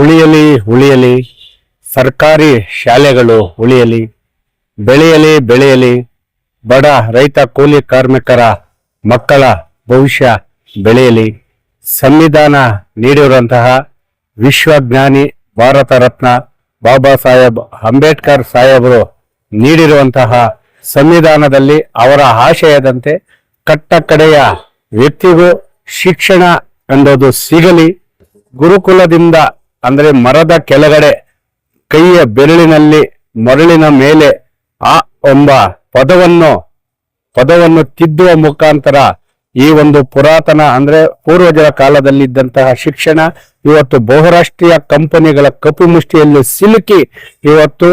ಉಳಿಯಲಿ ಉಳಿಯಲಿ ಸರ್ಕಾರಿ ಶಾಲೆಗಳು ಉಳಿಯಲಿ, ಬೆಳೆಯಲಿ ಬೆಳೆಯಲಿ ಬಡ ರೈತ ಕೂಲಿ ಕಾರ್ಮಿಕರ ಮಕ್ಕಳ ಭವಿಷ್ಯ ಬೆಳೆಯಲಿ. ಸಂವಿಧಾನ ನೀಡಿರುವಂತಹ ವಿಶ್ವಜ್ಞಾನಿ ಭಾರತ ರತ್ನ ಬಾಬಾ ಸಾಹೇಬ್ ಅಂಬೇಡ್ಕರ್ ಸಾಹೇಬರು ನೀಡಿರುವಂತಹ ಸಂವಿಧಾನದಲ್ಲಿ ಅವರ ಆಶಯದಂತೆ ಕಟ್ಟ ಕಡೆಯ ವ್ಯಕ್ತಿಗೂ ಶಿಕ್ಷಣ ಎಂಬುದು ಸಿಗಲಿ. ಗುರುಕುಲದಿಂದ ಅಂದ್ರೆ ಮರದ ಕೆಳಗಡೆ ಕೈಯ ಬೆರಳಿನಲ್ಲಿ ಮರಳಿನ ಮೇಲೆ ಆ ಎಂಬ ಪದವನ್ನು ತಿದ್ದುವ ಮುಖಾಂತರ ಈ ಒಂದು ಪುರಾತನ ಅಂದ್ರೆ ಪೂರ್ವಜರ ಕಾಲದಲ್ಲಿದ್ದಂತಹ ಶಿಕ್ಷಣ ಇವತ್ತು ಬಹುರಾಷ್ಟ್ರೀಯ ಕಂಪನಿಗಳ ಕಪಿ ಮುಷ್ಟಿಯಲ್ಲಿ ಸಿಲುಕಿ ಇವತ್ತು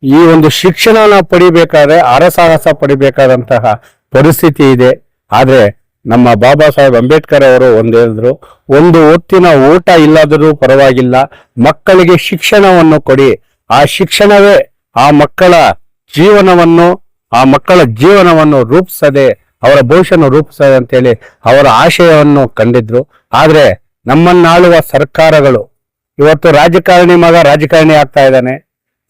ಈ ಒಂದು ಶಿಕ್ಷಣನ ಪಡಿಬೇಕಾದ್ರೆ ಅರಸಾಹಸ ಪಡಿಬೇಕಾದಂತಹ ಪರಿಸ್ಥಿತಿ ಇದೆ. ಆದ್ರೆ ನಮ್ಮ ಬಾಬಾ ಸಾಹೇಬ್ ಅಂಬೇಡ್ಕರ್ ಅವರು ಹೇಳಿದ್ರು, ಒಂದು ಹೊತ್ತಿನ ಊಟ ಇಲ್ಲದರೂ ಪರವಾಗಿಲ್ಲ, ಮಕ್ಕಳಿಗೆ ಶಿಕ್ಷಣವನ್ನು ಕೊಡಿ. ಆ ಶಿಕ್ಷಣವೇ ಆ ಮಕ್ಕಳ ಜೀವನವನ್ನು ರೂಪಿಸದೆ ಅವರ ಭವಿಷ್ಯವನ್ನು ರೂಪಿಸದೆ ಅಂತೇಳಿ ಅವರ ಆಶಯವನ್ನು ಕಂಡಿದ್ರು. ಆದ್ರೆ ನಮ್ಮನ್ನಾಳುವ ಸರ್ಕಾರಗಳು ಇವತ್ತು ರಾಜಕಾರಣಿ ಮಗ ರಾಜಕಾರಣಿ ಆಗ್ತಾ ಇದ್ದಾನೆ,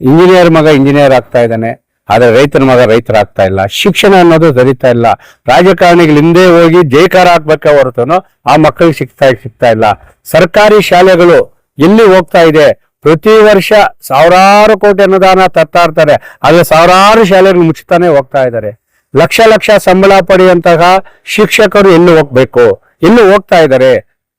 ಇಂಜಿನಿಯರ್ ಮಗ ಇಂಜಿನಿಯರ್ ಆಗ್ತಾ ಇದ್ದಾನೆ, ಆದ್ರೆ ರೈತರ ಮಗ ರೈತರಾಗ್ತಾ ಇಲ್ಲ. ಶಿಕ್ಷಣ ಅನ್ನೋದು ದೊರೀತಾ ಇಲ್ಲ. ರಾಜಕಾರಣಿಗಳು ಹಿಂದೆ ಹೋಗಿ ಜೈಕಾರ ಹಾಕ್ಬೇಕ ಹೊರತುನು ಆ ಮಕ್ಕಳಿಗೆ ಸಿಗ್ತಾ ಇಲ್ಲ. ಸರ್ಕಾರಿ ಶಾಲೆಗಳು ಎಲ್ಲಿ ಹೋಗ್ತಾ ಇದೆ? ಪ್ರತಿ ವರ್ಷ ಸಾವಿರಾರು ಕೋಟಿ ಅನುದಾನ ತರ್ತಾ ಇರ್ತಾರೆ, ಆದ್ರೆ ಸಾವಿರಾರು ಶಾಲೆಗಳು ಮುಚ್ಚುತ್ತಾನೆ ಹೋಗ್ತಾ ಇದ್ದಾರೆ. ಲಕ್ಷ ಸಂಬಳ ಪಡೆಯುವಂತಹ ಶಿಕ್ಷಕರು ಎಲ್ಲಿ ಹೋಗ್ತಾ ಇದ್ದಾರೆ?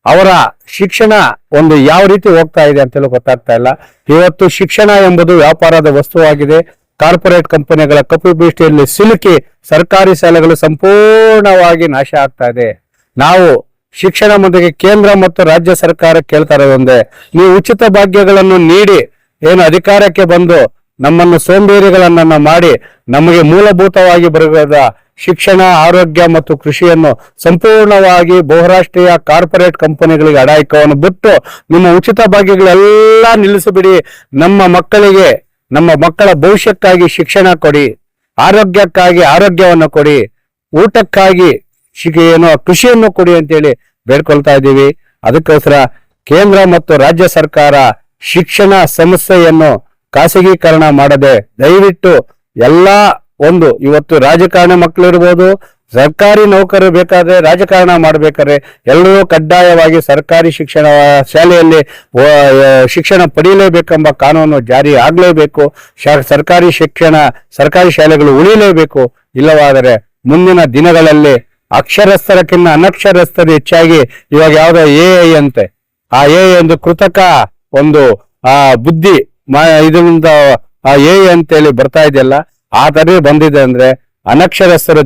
ಅವರ ಶಿಕ್ಷಣ ಒಂದು ಯಾವ ರೀತಿ ಹೋಗ್ತಾ ಇದೆ ಅಂತೇಳಿ ಗೊತ್ತಾಗ್ತಾ ಇಲ್ಲ. ಇವತ್ತು ಶಿಕ್ಷಣ ಎಂಬುದು ವ್ಯಾಪಾರದ ವಸ್ತುವಾಗಿದೆ. ಕಾರ್ಪೊರೇಟ್ ಕಂಪನಿಗಳ ಕಪಿ ಬೀಷ್ಟಿಯಲ್ಲಿ ಸಿಲುಕಿ ಸರ್ಕಾರಿ ಶಾಲೆಗಳು ಸಂಪೂರ್ಣವಾಗಿ ನಾಶ ಆಗ್ತಾ ಇದೆ. ನಾವು ಶಿಕ್ಷಣ ಮಂತ್ರಿಗೆ ಕೇಂದ್ರ ಮತ್ತು ರಾಜ್ಯ ಸರ್ಕಾರ ಕೇಳ್ತಾ ಇರೋದೊಂದೇ, ನೀವು ಉಚಿತ ಭಾಗ್ಯಗಳನ್ನು ನೀಡಿ ಏನು ಅಧಿಕಾರಕ್ಕೆ ಬಂದು ನಮ್ಮನ್ನು ಸೋಂಬೇರಿಗಳನ್ನ ಮಾಡಿ ನಮಗೆ ಮೂಲಭೂತವಾಗಿ ಬರದ ಶಿಕ್ಷಣ, ಆರೋಗ್ಯ ಮತ್ತು ಕೃಷಿಯನ್ನು ಸಂಪೂರ್ಣವಾಗಿ ಬಹುರಾಷ್ಟ್ರೀಯ ಕಾರ್ಪೊರೇಟ್ ಕಂಪನಿಗಳಿಗೆ ಅಡಾಯಿಕವನ್ನು ಬಿಟ್ಟು ನಿಮ್ಮ ಉಚಿತ ಭಾಗ್ಯಗಳೆಲ್ಲ ನಿಲ್ಲಿಸಿಬಿಡಿ. ನಮ್ಮ ಮಕ್ಕಳ ಭವಿಷ್ಯಕ್ಕಾಗಿ ಶಿಕ್ಷಣ ಕೊಡಿ, ಆರೋಗ್ಯಕ್ಕಾಗಿ ಆರೋಗ್ಯವನ್ನು ಕೊಡಿ, ಊಟಕ್ಕಾಗಿ ಕೃಷಿಯನ್ನು ಕೊಡಿ ಅಂತೇಳಿ ಬೇಡ್ಕೊಳ್ತಾ ಇದ್ದೀವಿ. ಅದಕ್ಕೋಸ್ಕರ ಕೇಂದ್ರ ಮತ್ತು ರಾಜ್ಯ ಸರ್ಕಾರ ಶಿಕ್ಷಣ ಸಂಸ್ಥೆಯನ್ನು ಖಾಸಗೀಕರಣ ಮಾಡದೆ ದಯವಿಟ್ಟು ಇವತ್ತು ರಾಜಕಾರಣ ಮಕ್ಕಳು ಇರ್ಬೋದು, ಸರ್ಕಾರಿ ನೌಕರರು ಬೇಕಾದ್ರೆ ರಾಜಕಾರಣ ಮಾಡ್ಬೇಕಾದ್ರೆ ಎಲ್ಲರೂ ಕಡ್ಡಾಯವಾಗಿ ಸರ್ಕಾರಿ ಶಿಕ್ಷಣ ಶಾಲೆಯಲ್ಲಿ ಶಿಕ್ಷಣ ಪಡೆಯಲೇಬೇಕೆಂಬ ಕಾನೂನು ಜಾರಿ ಆಗ್ಲೇಬೇಕು. ಸರ್ಕಾರಿ ಶಾಲೆಗಳು ಉಳಿಲೇಬೇಕು. ಇಲ್ಲವಾದರೆ ಮುಂದಿನ ದಿನಗಳಲ್ಲಿ ಅಕ್ಷರಸ್ಥರಕ್ಕಿಂತ ಅನಕ್ಷರಸ್ಥರು ಹೆಚ್ಚಾಗಿ ಇವಾಗ ಯಾವ್ದೋ AI ಅಂತೆ, ಆ AI ಒಂದು ಕೃತಕ ಒಂದು ಬುದ್ಧಿ ಇದರಿಂದ AI ಅಂತೇಳಿ ಬರ್ತಾ ಇದೆಯಲ್ಲ, ಆ ತರ ಬಂದಿದೆ ಅಂದ್ರೆ ಅನಕ್ಷರಸ್ಥರು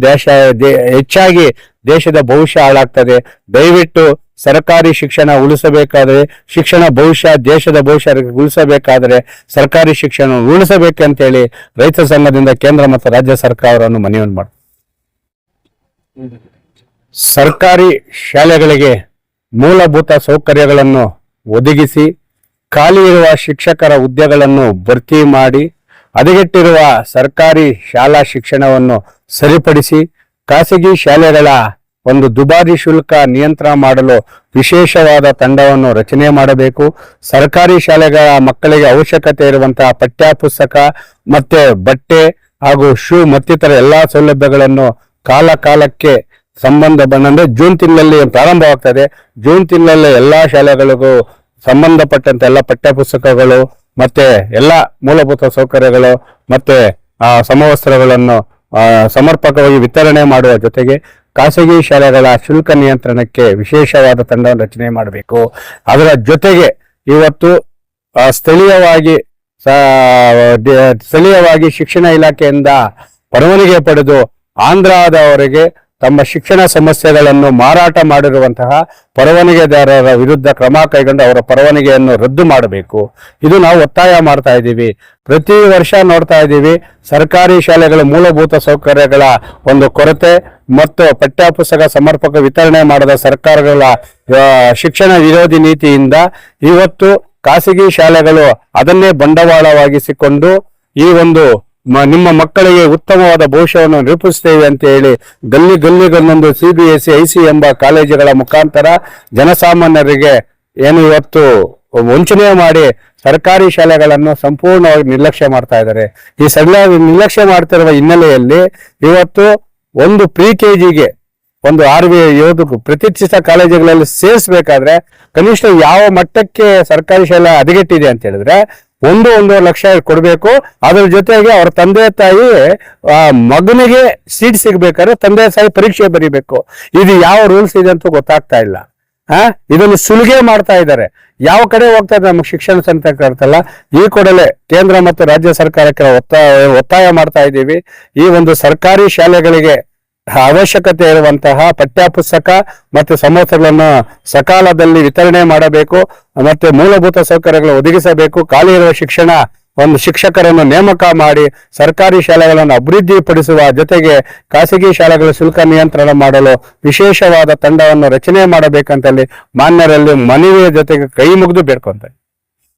ಹೆಚ್ಚಾಗಿ ದೇಶದ ಭವಿಷ್ಯ ಹಾಳಾಗ್ತದೆ. ದಯವಿಟ್ಟು ಸರ್ಕಾರಿ ಶಿಕ್ಷಣ ಉಳಿಸಬೇಕಾದ್ರೆ ದೇಶದ ಭವಿಷ್ಯ ಉಳಿಸಬೇಕಾದ್ರೆ ಸರ್ಕಾರಿ ಶಿಕ್ಷಣ ಉಳಿಸಬೇಕಂತೇಳಿ ರೈತ ಸಂಘದಿಂದ ಕೇಂದ್ರ ಮತ್ತು ರಾಜ್ಯ ಸರ್ಕಾರವನ್ನು ಮನವಿಯನ್ನು ಮಾಡಿ ಸರ್ಕಾರಿ ಶಾಲೆಗಳಿಗೆ ಮೂಲಭೂತ ಸೌಕರ್ಯಗಳನ್ನು ಒದಗಿಸಿ ಖಾಲಿ ಇರುವ ಶಿಕ್ಷಕರ ಹುದ್ದೆಗಳನ್ನು ಭರ್ತಿ ಮಾಡಿ ಹದಗೆಟ್ಟಿರುವ ಸರ್ಕಾರಿ ಶಾಲಾ ಶಿಕ್ಷಣವನ್ನು ಸರಿಪಡಿಸಿ ಖಾಸಗಿ ಶಾಲೆಗಳ ಒಂದು ದುಬಾರಿ ಶುಲ್ಕ ನಿಯಂತ್ರಣ ಮಾಡಲು ವಿಶೇಷವಾದ ತಂಡವನ್ನು ರಚನೆ ಮಾಡಬೇಕು. ಸರ್ಕಾರಿ ಶಾಲೆಗಳ ಮಕ್ಕಳಿಗೆ ಅವಶ್ಯಕತೆ ಇರುವಂತಹ ಪಠ್ಯ ಪುಸ್ತಕ ಮತ್ತೆ ಬಟ್ಟೆ ಹಾಗೂ ಶೂ ಮತ್ತಿತರ ಎಲ್ಲಾ ಸೌಲಭ್ಯಗಳನ್ನು ಕಾಲಕ್ಕೆ ಸಂಬಂಧ ಬಂದಂತೆ ಜೂನ್ ತಿಂಗಳಲ್ಲಿ ಪ್ರಾರಂಭವಾಗ್ತದೆ. ಜೂನ್ ತಿಂಗಳಲ್ಲಿ ಎಲ್ಲಾ ಶಾಲೆಗಳಿಗೂ ಸಂಬಂಧಪಟ್ಟಂತೆ ಎಲ್ಲ ಪಠ್ಯ ಪುಸ್ತಕಗಳು ಮತ್ತೆ ಎಲ್ಲ ಮೂಲಭೂತ ಸೌಕರ್ಯಗಳು ಮತ್ತೆ ಸಮವಸ್ತ್ರಗಳನ್ನು ಸಮರ್ಪಕವಾಗಿ ವಿತರಣೆ ಮಾಡುವ ಜೊತೆಗೆ ಖಾಸಗಿ ಶಾಲೆಗಳ ಶುಲ್ಕ ನಿಯಂತ್ರಣಕ್ಕೆ ವಿಶೇಷವಾದ ತಂಡವನ್ನು ರಚನೆ ಮಾಡಬೇಕು. ಅದರ ಜೊತೆಗೆ ಇವತ್ತು ಸ್ಥಳೀಯವಾಗಿ ಶಿಕ್ಷಣ ಇಲಾಖೆಯಿಂದ ಪರವಾನಗಿ ಪಡೆದು ಆಂಧ್ರದವರೆಗೆ ತಮ್ಮ ಶಿಕ್ಷಣ ಸಮಸ್ಯೆಗಳನ್ನು ಮಾರಾಟ ಮಾಡಿರುವಂತಹ ಪರವಾನಗಿದಾರರ ವಿರುದ್ಧ ಕ್ರಮ ಕೈಗೊಂಡು ಅವರ ಪರವಾನಗಿಯನ್ನು ರದ್ದು ಮಾಡಬೇಕು. ಇದು ನಾವು ಒತ್ತಾಯ ಮಾಡ್ತಾ ಇದ್ದೀವಿ. ಪ್ರತಿ ವರ್ಷ ನೋಡ್ತಾ ಇದ್ದೀವಿ ಸರ್ಕಾರಿ ಶಾಲೆಗಳ ಮೂಲಭೂತ ಸೌಕರ್ಯಗಳ ಒಂದು ಕೊರತೆ ಮತ್ತು ಪಠ್ಯಪುಸ್ತಕ ಸಮರ್ಪಕ ವಿತರಣೆ ಮಾಡದ ಸರ್ಕಾರಗಳ ಶಿಕ್ಷಣ ವಿರೋಧಿ ನೀತಿಯಿಂದ ಇವತ್ತು ಖಾಸಗಿ ಶಾಲೆಗಳು ಅದನ್ನೇ ಬಂಡವಾಳವಾಗಿಸಿಕೊಂಡು ಈ ಒಂದು ನಿಮ್ಮ ಮಕ್ಕಳಿಗೆ ಉತ್ತಮವಾದ ಭವಿಷ್ಯವನ್ನು ರೂಪಿಸ್ತೇವೆ ಅಂತ ಹೇಳಿ ಗಲ್ಲಿಗೊಂದೊಂದು CBSE IC ಎಂಬ ಕಾಲೇಜುಗಳ ಮುಖಾಂತರ ಜನಸಾಮಾನ್ಯರಿಗೆ ಏನು ಇವತ್ತು ವಂಚನೆ ಮಾಡಿ ಸರ್ಕಾರಿ ಶಾಲೆಗಳನ್ನು ಸಂಪೂರ್ಣವಾಗಿ ನಿರ್ಲಕ್ಷ್ಯ ಮಾಡ್ತಾ ಇದ್ದಾರೆ. ಈ ನಿರ್ಲಕ್ಷ್ಯ ಮಾಡ್ತಿರುವ ಹಿನ್ನೆಲೆಯಲ್ಲಿ ಇವತ್ತು ಒಂದು pre-KGಗೆ ಒಂದು ಇವತ್ತು ಪ್ರತಿಷ್ಠಿತ ಕಾಲೇಜುಗಳಲ್ಲಿ ಸೇರಿಸಬೇಕಾದ್ರೆ ಕನಿಷ್ಠ ಯಾವ ಮಟ್ಟಕ್ಕೆ ಸರ್ಕಾರಿ ಶಾಲೆ ಹದಗೆಟ್ಟಿದೆ ಅಂತ ಹೇಳಿದ್ರೆ 1.5 ಲಕ್ಷ ಕೊಡ್ಬೇಕು. ಅದ್ರ ಜೊತೆಗೆ ಅವ್ರ ತಂದೆ ತಾಯಿ ಮಗನಿಗೆ ಸೀಟ್ ಸಿಗ್ಬೇಕಾದ್ರೆ ತಂದೆ ತಾಯಿ ಪರೀಕ್ಷೆ ಬರೀಬೇಕು. ಇದು ಯಾವ ರೂಲ್ಸ್ ಇದೆ ಅಂತ ಗೊತ್ತಾಗ್ತಾ ಇಲ್ಲ. ಇದನ್ನು ಸುಲಿಗೆ ಮಾಡ್ತಾ ಇದ್ದಾರೆ. ಯಾವ ಕಡೆ ಹೋಗ್ತಾ ಇದೆ ನಮ್ಗೆ ಶಿಕ್ಷಣ ಸಂಸ್ಥೆ ಇರ್ತಲ್ಲ. ಈ ಕೂಡಲೇ ಕೇಂದ್ರ ಮತ್ತು ರಾಜ್ಯ ಸರ್ಕಾರಕ್ಕೆ ಒತ್ತಾಯ ಮಾಡ್ತಾ ಇದ್ದೀವಿ. ಈ ಒಂದು ಸರ್ಕಾರಿ ಶಾಲೆಗಳಿಗೆ ಅವಶ್ಯಕತೆ ಇರುವಂತಹ ಪಠ್ಯ ಪುಸ್ತಕ ಮತ್ತು ಸಮವಸ್ತ್ರಗಳನ್ನು ಸಕಾಲದಲ್ಲಿ ವಿತರಣೆ ಮಾಡಬೇಕು. ಮತ್ತೆ ಮೂಲಭೂತ ಸೌಕರ್ಯಗಳು ಒದಗಿಸಬೇಕು. ಖಾಲಿ ಇರುವ ಒಂದು ಶಿಕ್ಷಕರನ್ನು ನೇಮಕ ಮಾಡಿ ಸರ್ಕಾರಿ ಶಾಲೆಗಳನ್ನು ಅಭಿವೃದ್ಧಿಪಡಿಸುವ ಜೊತೆಗೆ ಖಾಸಗಿ ಶಾಲೆಗಳ ಶುಲ್ಕ ನಿಯಂತ್ರಣ ಮಾಡಲು ವಿಶೇಷವಾದ ತಂಡವನ್ನು ರಚನೆ ಮಾಡಬೇಕಂತಲ್ಲಿ ಮಾನ್ಯರಲ್ಲಿ ಮನವಿಯ ಜೊತೆಗೆ ಕೈ ಮುಗಿದು ಬೇಡ್ಕೊಂತಾರೆ.